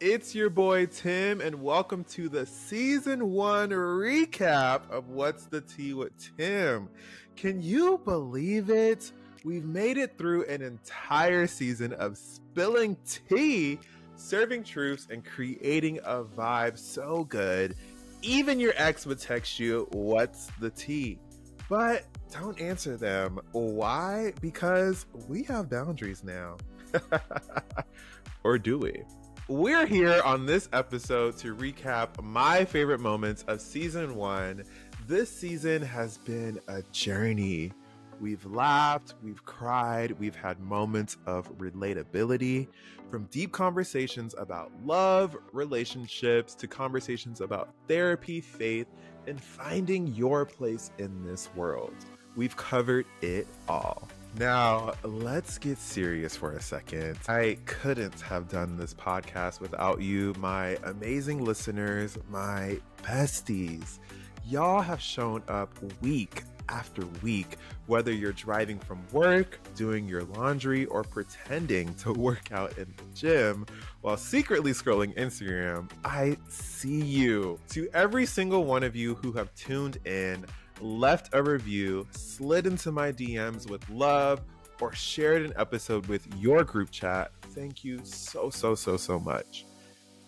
It's your boy Tim, and welcome to the season 1 recap of What's the Tea with Tim. Can you believe it? We've made it through an entire season of spilling tea, serving truths, and creating a vibe so good. Even your ex would text you, "What's the tea?" But don't answer them. Why? Because we have boundaries now. Or do we? We're here on this episode to recap my favorite moments of season 1. This season has been a journey. We've laughed, we've cried, we've had moments of relatability, from deep conversations about love, relationships, to conversations about therapy, faith, and finding your place in this world. We've covered it all. Now, let's get serious for a second. I couldn't have done this podcast without you, my amazing listeners, my besties. Y'all have shown up week after week, whether you're driving from work, doing your laundry, or pretending to work out in the gym while secretly scrolling Instagram. I see you. To every single one of you who have tuned in, left a review, slid into my DMs with love, or shared an episode with your group chat, thank you so much.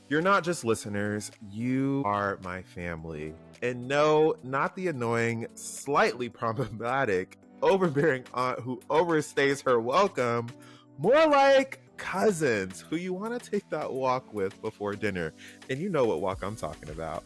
You're not just listeners, you are my family. And no, not the annoying, slightly problematic, overbearing aunt who overstays her welcome, more like cousins who you want to take that walk with before dinner. And you know what walk I'm talking about.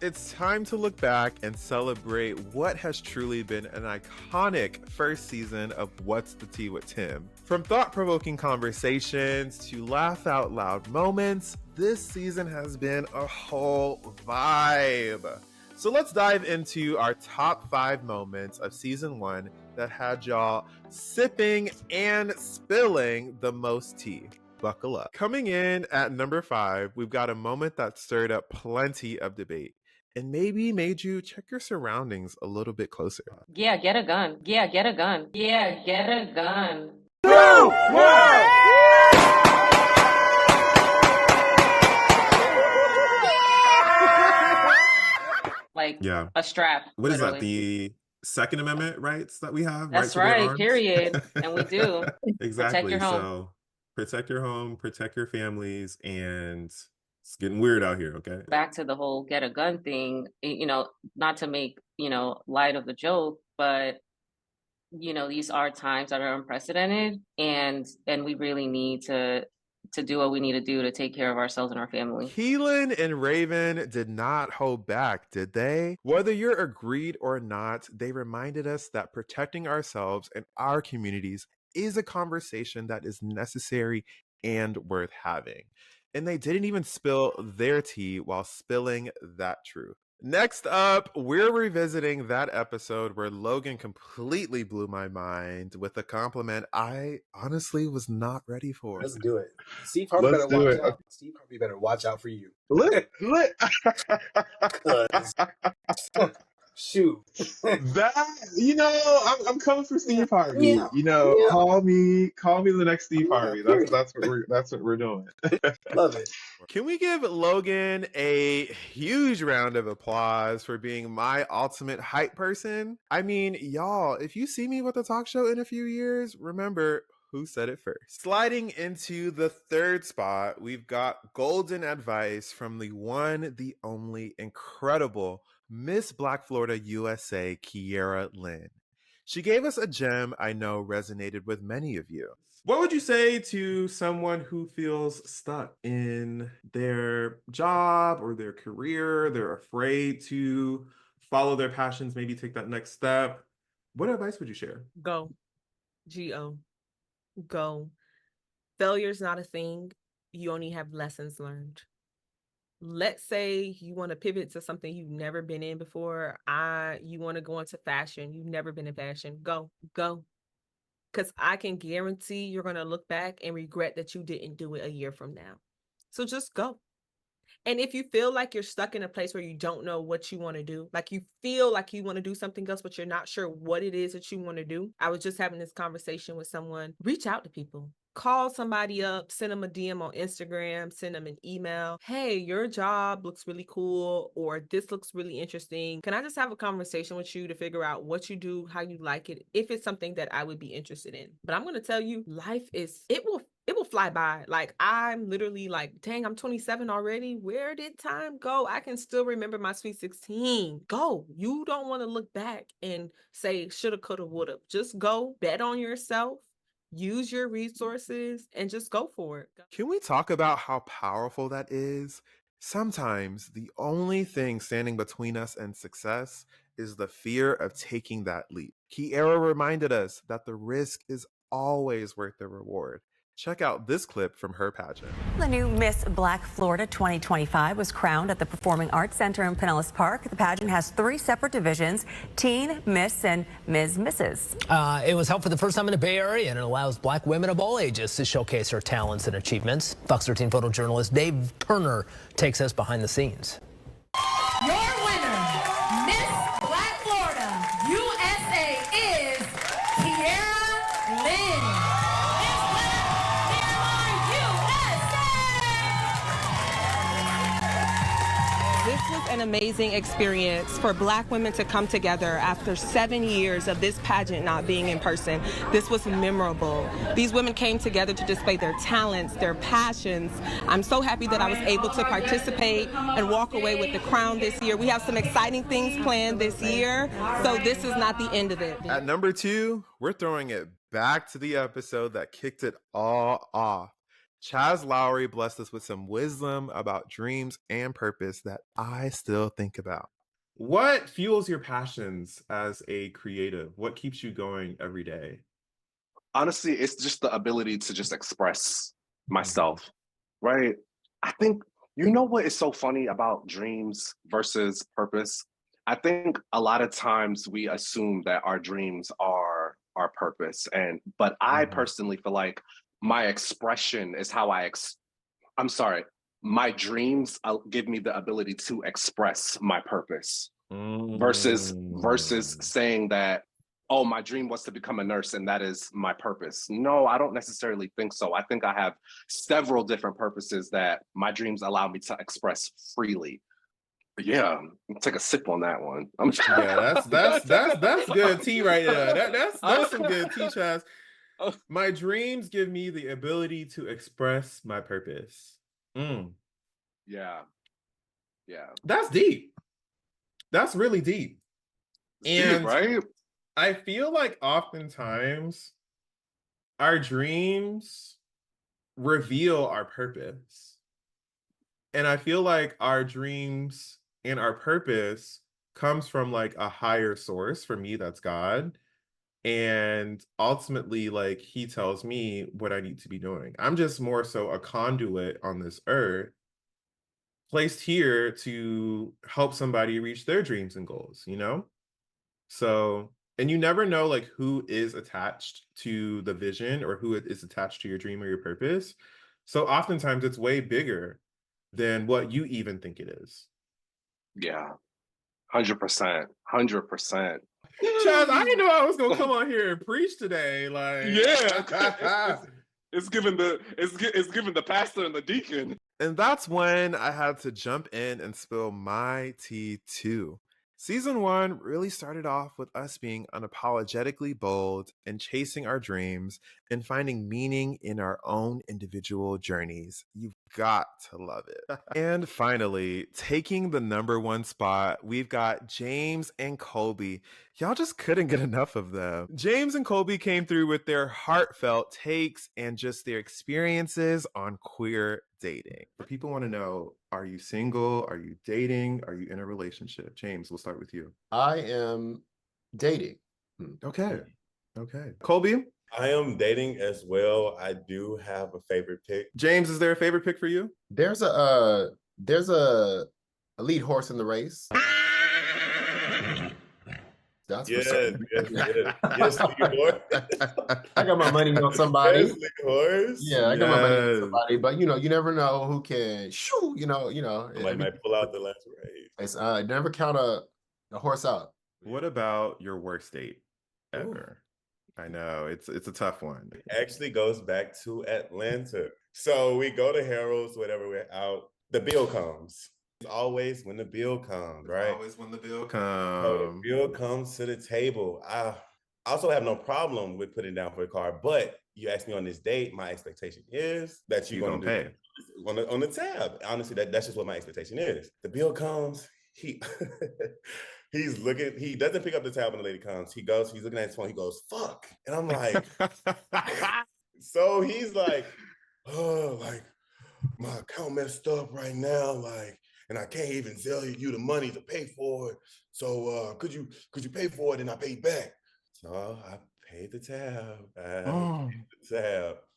It's time to look back and celebrate what has truly been an iconic first season of What's the Tea with Tim. From thought-provoking conversations to laugh-out-loud moments, this season has been a whole vibe. So let's dive into our top 5 moments of season 1 that had y'all sipping and spilling the most tea. Buckle up. Coming in at number 5, we've got a moment that stirred up plenty of debate and maybe made you check your surroundings a little bit closer. Yeah, get a gun. Yeah, get a gun. Yeah, get a gun. Like Yeah. a strap. What is that? literally. The Second Amendment rights that we have? That's to bear right, arms? period. And we do. Exactly. your home. So protect your home, protect your families, and it's getting weird out here, okay? Back to the whole get a gun thing, not to make, light of the joke, but these are times that are unprecedented, and we really need to do what we need to do to take care of ourselves and our family. Keelan and Raven did not hold back, did they? Whether you're agreed or not, they reminded us that protecting ourselves and our communities is a conversation that is necessary and worth having. And they didn't even spill their tea while spilling that truth. Next up, we're revisiting that episode where Logan completely blew my mind with a compliment I honestly was not ready for. Let's do it. Steve Harvey Let's better do watch it. out. Steve Harvey better watch out for you. Lit. 'Cause- shoot. That I'm coming for Steve Harvey. Yeah. Call me the next Steve Yeah, Harvey. period. That's what we're doing. Love it. Can we give Logan a huge round of applause for being my ultimate hype person? I mean, y'all, if you see me with a talk show in a few years, remember who said it first. Sliding into the third spot, we've got golden advice from the one, the only, incredible Miss Black Florida USA, Kiera Lynn. She gave us a gem I know resonated with many of you. What would you say to someone who feels stuck in their job or their career? They're afraid to follow their passions, maybe take that next step. What advice would you share? Go. G-O. Go. Failure's not a thing. You only have lessons learned. Let's say you want to pivot to something you've never been in before. You want to go into fashion. You've never been in fashion. Go. Because I can guarantee you're going to look back and regret that you didn't do it a year from now. So just go. And if you feel like you're stuck in a place where you don't know what you want to do, like you feel like you want to do something else, but you're not sure what it is that you want to do. I was just having this conversation with someone. Reach out to people. Call somebody up, send them a DM on Instagram, send them an email. Hey, your job looks really cool, or this looks really interesting. Can I just have a conversation with you to figure out what you do, how you like it, if it's something that I would be interested in? But I'm going to tell you, life is, it will fly by. Like, I'm literally like, dang, I'm 27 already. Where did time go? I can still remember my sweet 16. Go. You don't want to look back and say shoulda, coulda, woulda. Just go, bet on yourself, use your resources, and just go for it. Can we talk about how powerful that is? Sometimes the only thing standing between us and success is the fear of taking that leap. Kiara reminded us that the risk is always worth the reward. Check out this clip from her pageant. The new Miss Black Florida 2025 was crowned at the Performing Arts Center in Pinellas Park. The pageant has 3 separate divisions: Teen, Miss, and Ms. Mrs. It was held for the first time in the Bay Area, and it allows Black women of all ages to showcase their talents and achievements. Fox 13 photojournalist Dave Turner takes us behind the scenes. Your winner, Miss Black Florida USA, is Kiara Lynn. This was an amazing experience for Black women to come together after 7 years of this pageant not being in person. This was memorable. These women came together to display their talents, their passions. I'm so happy that I was able to participate and walk away with the crown this year. We have some exciting things planned this year, so this is not the end of it. At number 2, we're throwing it back to the episode that kicked it all off. Chaz Lowry blessed us with some wisdom about dreams and purpose that I still think about. What fuels your passions as a creative? What keeps you going every day? Honestly, it's just the ability to just express myself, right? I think, you know what is so funny about dreams versus purpose? I think a lot of times we assume that our dreams are our purpose. But I personally feel like my expression is how my dreams give me the ability to express my purpose versus saying that, oh, my dream was to become a nurse and that is my purpose. No, I don't necessarily think so. I think I have several different purposes that my dreams allow me to express freely. But yeah, take a sip on that one. Yeah, that's good tea right there. That's some good tea, Chaz. My dreams give me the ability to express my purpose. Yeah. That's deep. That's really deep. And deep, right? I feel like oftentimes our dreams reveal our purpose. And I feel like our dreams and our purpose comes from like a higher source. For me, that's God. And ultimately, like, he tells me what I need to be doing. I'm just more so a conduit on this earth, placed here to help somebody reach their dreams and goals, you know? So, and you never know like who is attached to the vision or who is attached to your dream or your purpose. So oftentimes it's way bigger than what you even think it is. Yeah, 100%. Chaz, I didn't know I was gonna come on here and preach today. Like, yeah, it's given the pastor and the deacon. And that's when I had to jump in and spill my tea too. Season 1 really started off with us being unapologetically bold and chasing our dreams and finding meaning in our own individual journeys. You've got to love it. And finally, taking the number 1 spot, we've got James and Colby. Y'all just couldn't get enough of them. James and Colby came through with their heartfelt takes and just their experiences on queer dating. People want to know, are you single? Are you dating? Are you in a relationship? James, we'll start with you. I am dating. Okay. Colby? I am dating as well. I do have a favorite pick. James, is there a favorite pick for you? There's a lead horse in the race. That's yes, for certain. Yes, lead horse. I got my money on somebody. Yes, lead horse. Yeah, I got my money on somebody. But you never know who can shoo. Somebody might pull out the last race. It's never count a horse out. What about your worst date ever? I know it's a tough one. Actually goes back to Atlanta. So we go to Harold's, whatever, we're out. The bill comes. It's always when the bill comes, right? Always when the bill So comes. the bill comes to the table. I also have no problem with putting down for the car, but you asked me on this date, my expectation is that you're going to pay on the tab. Honestly, that's just what my expectation is. The bill comes, he's looking, he doesn't pick up the tab when the lady comes. He's looking at his phone, he goes, fuck. And I'm like, so he's like, oh, like, my account messed up right now, like, and I can't even tell you the money to pay for it. So could you pay for it and I pay back? So I paid the tab.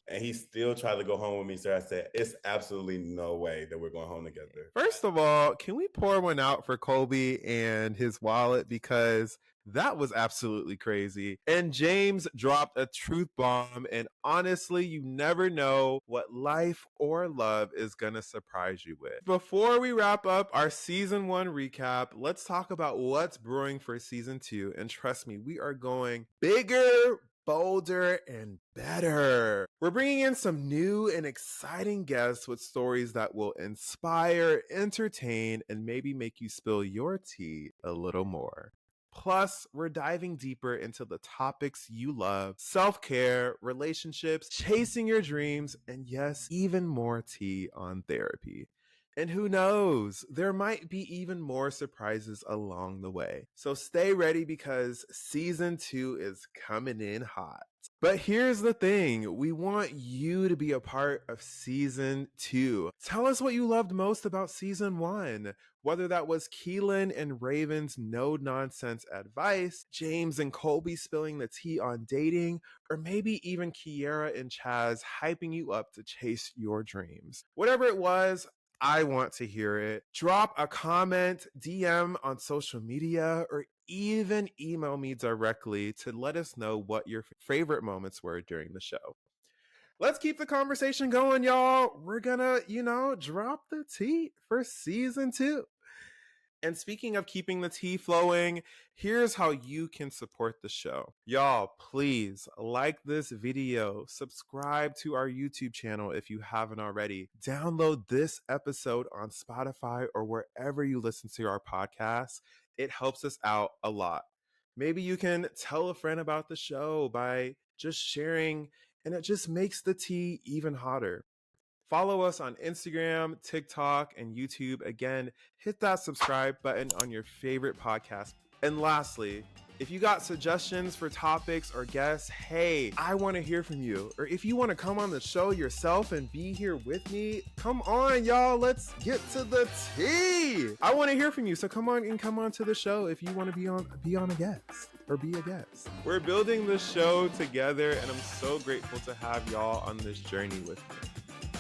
And he still tried to go home with me. So I said, it's absolutely no way that we're going home together. First of all, can we pour one out for Colby and his wallet? Because that was absolutely crazy. And James dropped a truth bomb. And honestly, you never know what life or love is going to surprise you with. Before we wrap up our season 1 recap, let's talk about what's brewing for season 2. And trust me, we are going bigger, bolder, and better. We're bringing in some new and exciting guests with stories that will inspire, entertain, and maybe make you spill your tea a little more. Plus, we're diving deeper into the topics you love: self-care, relationships, chasing your dreams, and yes, even more tea on therapy. And who knows, there might be even more surprises along the way. So stay ready because season 2 is coming in hot. But here's the thing, we want you to be a part of season 2. Tell us what you loved most about season 1, whether that was Keelan and Raven's no-nonsense advice, James and Colby spilling the tea on dating, or maybe even Kiera and Chaz hyping you up to chase your dreams. Whatever it was, I want to hear it. Drop a comment, DM on social media, or even email me directly to let us know what your favorite moments were during the show. Let's keep the conversation going, y'all. We're gonna, drop the tea for season 2. And speaking of keeping the tea flowing, here's how you can support the show. Y'all, please like this video, subscribe to our YouTube channel if you haven't already, download this episode on Spotify or wherever you listen to our podcast. It helps us out a lot. Maybe you can tell a friend about the show by just sharing, and it just makes the tea even hotter. Follow us on Instagram, TikTok, and YouTube. Again, hit that subscribe button on your favorite podcast. And lastly, if you got suggestions for topics or guests, hey, I want to hear from you. Or if you want to come on the show yourself and be here with me, come on, y'all. Let's get to the tea. I want to hear from you. So come on to the show if you want to be on a guest or be a guest. We're building the show together, and I'm so grateful to have y'all on this journey with me.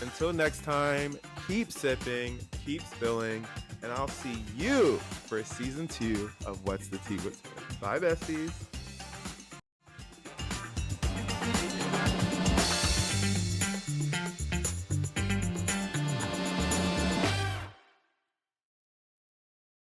Until next time, keep sipping, keep spilling, and I'll see you for season 2 of What's the Tea with Tim. Bye, besties.